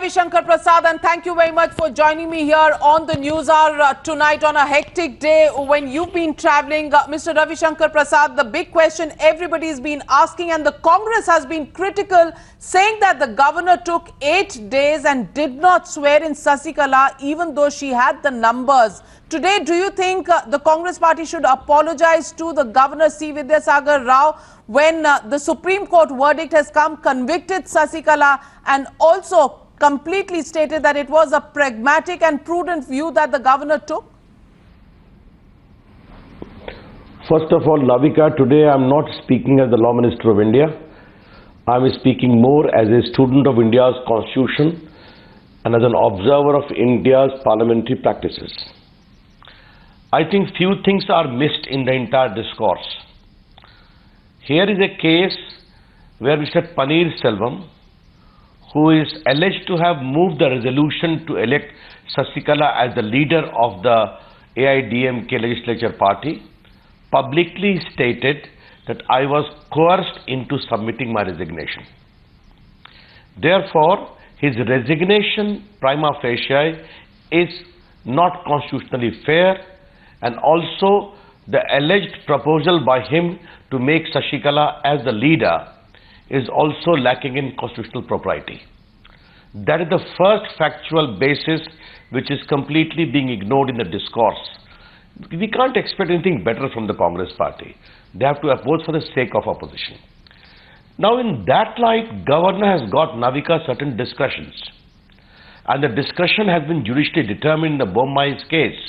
Ravi Shankar Prasad, and thank you very much for joining me here on the News Hour tonight on a hectic day when you've been traveling. Mr. Ravi Shankar Prasad, the big question everybody's been asking, and the Congress has been critical, saying that the governor took 8 days and did not swear in Sasikala even though she had the numbers. Today, do you think the Congress party should apologize to the governor C. Vidyasagar Rao when the Supreme Court verdict has come, convicted Sasikala, and also completely stated that it was a pragmatic and prudent view that the governor took? First of all, Navika, today I am not speaking as the Law Minister of India. I am speaking more as a student of India's constitution and as an observer of India's parliamentary practices. I think few things are missed in the entire discourse. Here is a case where Mr. Paneer Selvam, who is alleged to have moved the resolution to elect Sasikala as the leader of the AIDMK legislature party, publicly stated that I was coerced into submitting my resignation. Therefore, his resignation prima facie is not constitutionally fair, and also the alleged proposal by him to make Sasikala as the leader is also lacking in constitutional propriety. That is the first factual basis which is completely being ignored in the discourse. We can't expect anything better from the Congress party. They have to oppose for the sake of opposition. Now, in that light, governor has got, Navika, certain discretions. And the discretion has been judicially determined in the Bommai's case.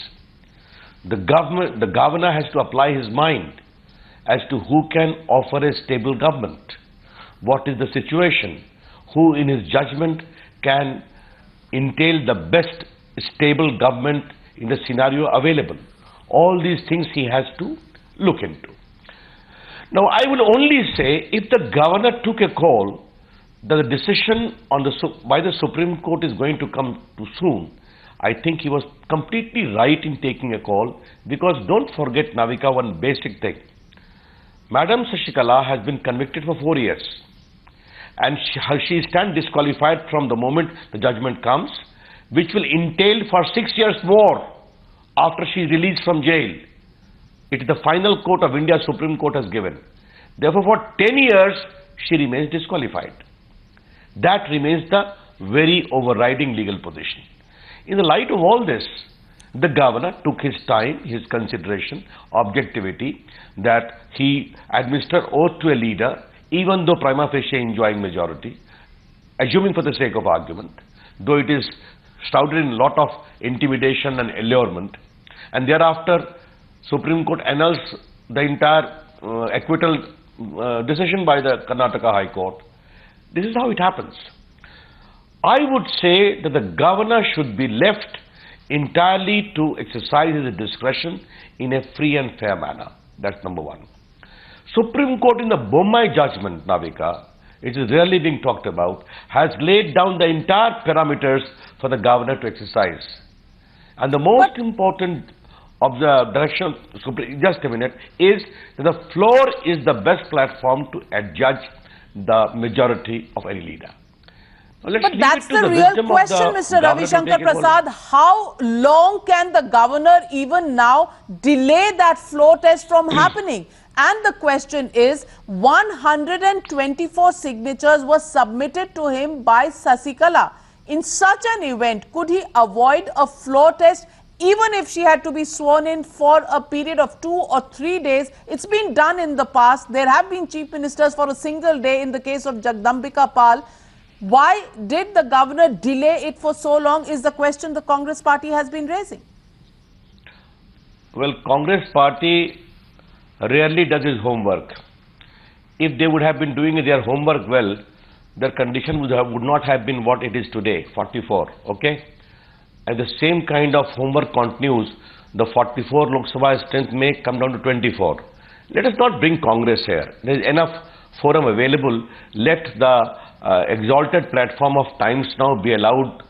The governor has to apply his mind as to who can offer a stable government. What is the situation? Who in his judgment can entail the best stable government in the scenario available? All these things he has to look into. Now, I will only say, if the governor took a call that the decision on by the Supreme Court is going to come too soon, I think he was completely right in taking a call, because don't forget, Navika, one basic thing. Madam Sasikala has been convicted for 4 years, and she stands disqualified from the moment the judgment comes, which will entail for 6 years more after she is released from jail. It is the final court of India, Supreme Court has given. Therefore, for 10 years, she remains disqualified. That remains the very overriding legal position. In the light of all this, the governor took his time, his consideration, objectivity, that he administered oath to a leader, even though prima facie enjoying majority, assuming for the sake of argument, though it is shrouded in a lot of intimidation and allurement, and thereafter Supreme Court annuls the entire acquittal decision by the Karnataka High Court. This is how it happens. I would say that the governor should be left entirely to exercise his discretion in a free and fair manner. That's number one. Supreme Court, in the Bommai judgment, Navika, it is rarely being talked about, has laid down the entire parameters for the governor to exercise. And the most important of the direction, just a minute, is that the floor is the best platform to adjudge the majority of any leader. But that's the real question, Mr. Ravi Shankar Prasad. How long can the governor even now delay that floor test from happening? And the question is, 124 signatures were submitted to him by Sasikala. In such an event, could he avoid a floor test even if she had to be sworn in for a period of 2 or 3 days? It's been done in the past. There have been chief ministers for a single day in the case of Jagdambika Pal. Why did the governor delay it for so long is the question the Congress party has been raising. Well, Congress party rarely does its homework. If they would have been doing their homework well, their condition would not have been what it is today, 44, okay? And the same kind of homework continues, the 44 Lok Sabha strength may come down to 24. Let us not bring Congress here. There is enough forum available. Let the exalted platform of Times Now be allowed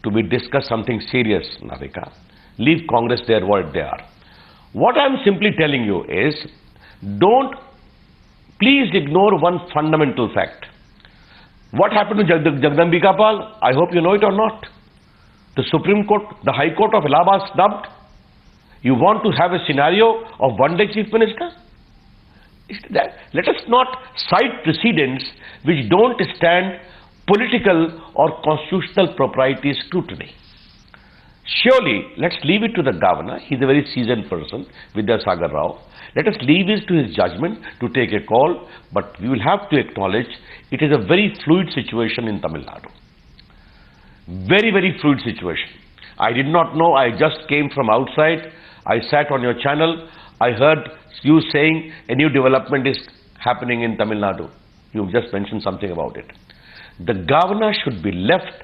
to be discussed something serious, Navika. Leave Congress there what they are. What I am simply telling you is, please ignore one fundamental fact. What happened to Jagdambika Pal? I hope you know it or not. The Supreme Court, the High Court of Allahabad snubbed. You want to have a scenario of one-day Chief Minister? Let us not cite precedents which don't stand political or constitutional propriety scrutiny. Surely, let's leave it to the governor. He's a very seasoned person, Vidyasagar Rao. Let us leave it to his judgment to take a call, but we will have to acknowledge it is a very fluid situation in Tamil Nadu. Very, very fluid situation. I did not know. I just came from outside. I sat on your channel. I heard you saying a new development is happening in Tamil Nadu. You just mentioned something about it. The governor should be left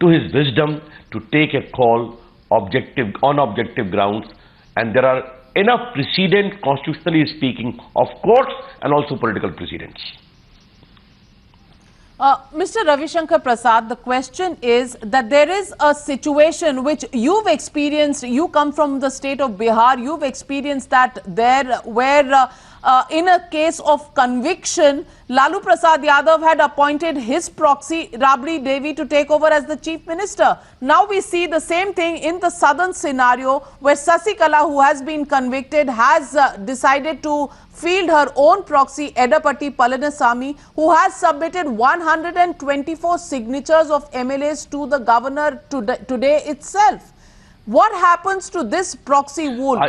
to his wisdom to take a call on objective grounds, and there are enough precedent, constitutionally speaking, of courts and also political precedents. Mr. Ravi Shankar Prasad, the question is that there is a situation which you've experienced. You come from the state of Bihar. You've experienced that there where in a case of conviction, Lalu Prasad Yadav had appointed his proxy, Rabri Devi, to take over as the chief minister. Now we see the same thing in the southern scenario where Sasikala, who has been convicted, has decided to field her own proxy, Edapati Palanisamy, who has submitted 124 signatures of MLAs to the governor today itself. What happens to this proxy rule?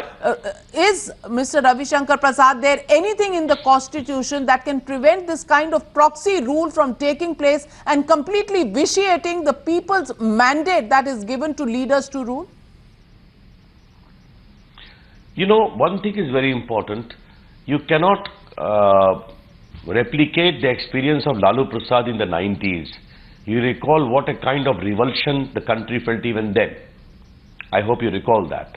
Is, Mr. Ravi Shankar Prasad, there anything in the constitution that can prevent this kind of proxy rule from taking place and completely vitiating the people's mandate that is given to leaders to rule? You know, one thing is very important. You cannot replicate the experience of Lalu Prasad in the 90s. You recall what a kind of revulsion the country felt even then. I hope you recall that.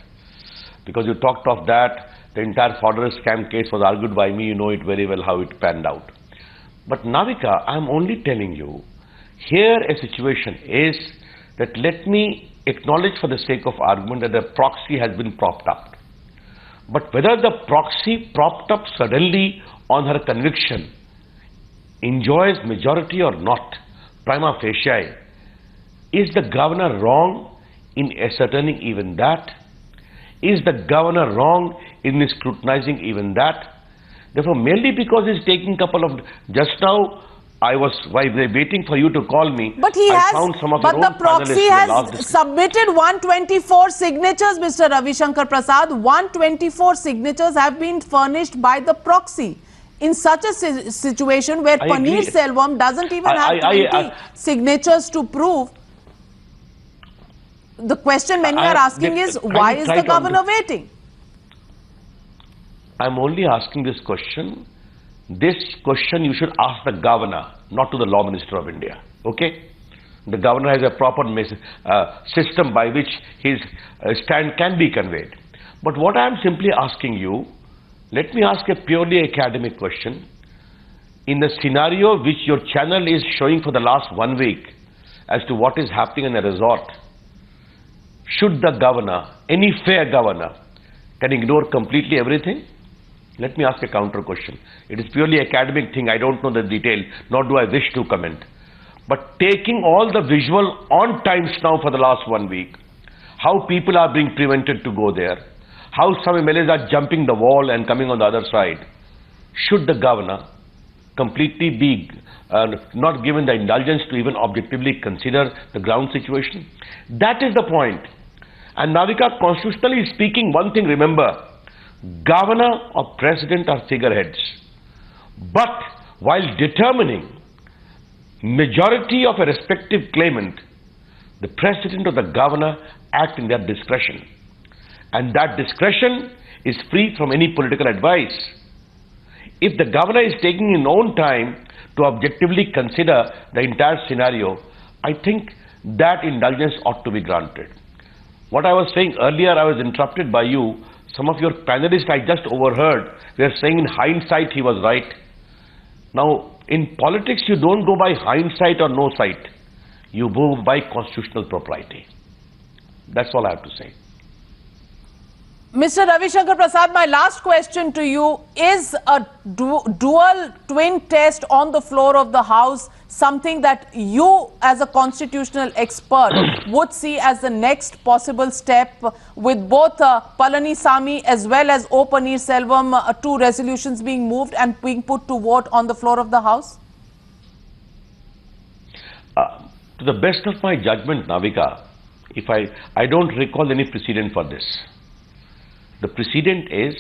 Because you talked of that, the entire fodder scam case was argued by me. You know it very well how it panned out. But Navika, I am only telling you, here a situation is that let me acknowledge for the sake of argument that the proxy has been propped up. But whether the proxy propped up suddenly on her conviction enjoys majority or not, prima facie, is the governor wrong in ascertaining even that? Is the governor wrong in scrutinizing even that? Therefore, merely because he's taking couple of, just now I was waiting for you to call me. But the proxy has submitted 124 signatures, Mr. Ravi Shankar Prasad. 124 signatures have been furnished by the proxy. In such a situation where Paneer Selvam doesn't even have 20 signatures to prove, the question many are asking is, why is the governor waiting? I'm only asking this question. This question you should ask the governor, not to the Law Minister of India. Okay? The governor has a proper system by which his stand can be conveyed. But what I am simply asking you, let me ask a purely academic question. In the scenario which your channel is showing for the last 1 week as to what is happening in a resort, should the governor, any fair governor, can ignore completely everything? Let me ask a counter question. It is purely academic thing. I don't know the detail, nor do I wish to comment. But taking all the visual on times now for the last 1 week, how people are being prevented to go there, how some MLAs are jumping the wall and coming on the other side, should the governor completely be not given the indulgence to even objectively consider the ground situation? That is the point. And Navika, constitutionally speaking, one thing remember, governor or president are figureheads. But while determining majority of a respective claimant, the president or the governor act in their discretion. And that discretion is free from any political advice. If the governor is taking his own time to objectively consider the entire scenario, I think that indulgence ought to be granted. What I was saying earlier, I was interrupted by you. Some of your panelists I just overheard, they are saying in hindsight he was right. Now, in politics, you don't go by hindsight or no sight. You go by constitutional propriety. That's all I have to say. Mr. Ravi Shankar Prasad, my last question to you, is a dual twin test on the floor of the House something that you as a constitutional expert would see as the next possible step, with both Palanisamy as well as O. Paneerselvam, two resolutions being moved and being put to vote on the floor of the House? To the best of my judgment, Navika, I don't recall any precedent for this. The precedent is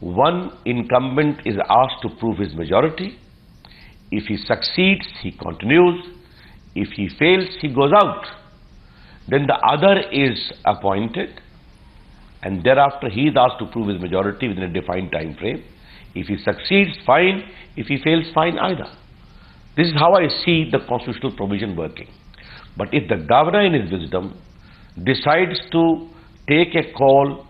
one incumbent is asked to prove his majority. If he succeeds, he continues. If he fails, he goes out. Then the other is appointed, and thereafter he is asked to prove his majority within a defined time frame. If he succeeds, fine. If he fails, fine either. This is how I see the constitutional provision working. But if the governor in his wisdom decides to take a call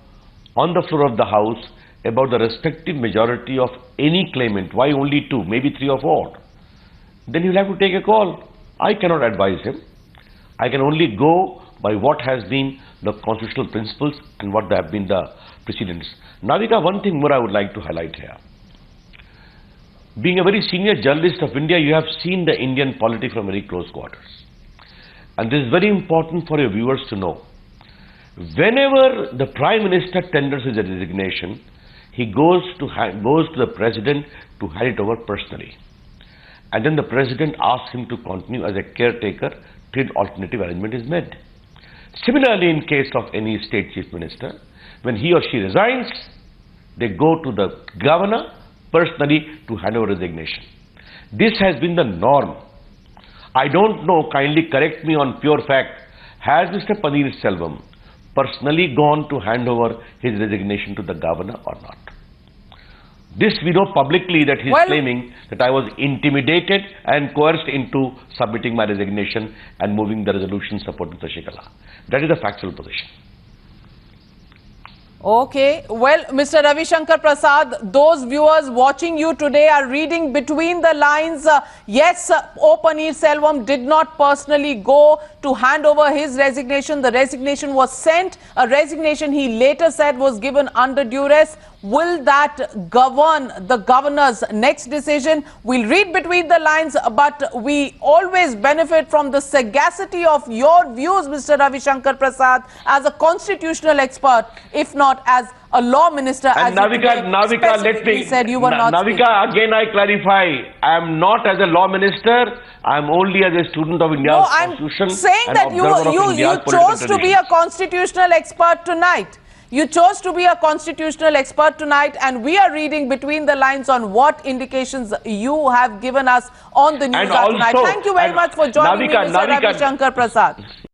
on the floor of the House about the respective majority of any claimant, why only two, maybe three or four, then he'll have to take a call. I cannot advise him. I can only go by what has been the constitutional principles and what have been the precedents. Navika, one thing more I would like to highlight here. Being a very senior journalist of India, you have seen the Indian polity from very close quarters. And this is very important for your viewers to know. Whenever the Prime Minister tenders his resignation, he goes to the President to hand it over personally. And then the President asks him to continue as a caretaker till alternative arrangement is made. Similarly, in case of any state chief minister, when he or she resigns, they go to the governor personally to hand over resignation. This has been the norm. I don't know, kindly correct me on pure fact, has Mr. Paneerselvam personally gone to hand over his resignation to the governor or not? This we know publicly that he is claiming that I was intimidated and coerced into submitting my resignation and moving the resolution supporting Shashikala. That is the factual position. Okay, well, Mr. Ravi Shankar Prasad, those viewers watching you today are reading between the lines. Yes, O. Paneerselvam did not personally go to hand over his resignation. The resignation was sent, a resignation he later said was given under duress. Will that govern the governor's next decision? We'll read between the lines, but we always benefit from the sagacity of your views, Mr. Ravi Shankar Prasad, as a constitutional expert, if not as a law minister. And as Navika, let me said you were not Navika, again I clarify, I am not as a law minister, I am only as a student of India's constitution. I'm saying that you chose to be a constitutional expert tonight. You chose to be a constitutional expert tonight, and we are reading between the lines on what indications you have given us on the news tonight. Thank you very much for joining me, Mr. Ravi Shankar Prasad.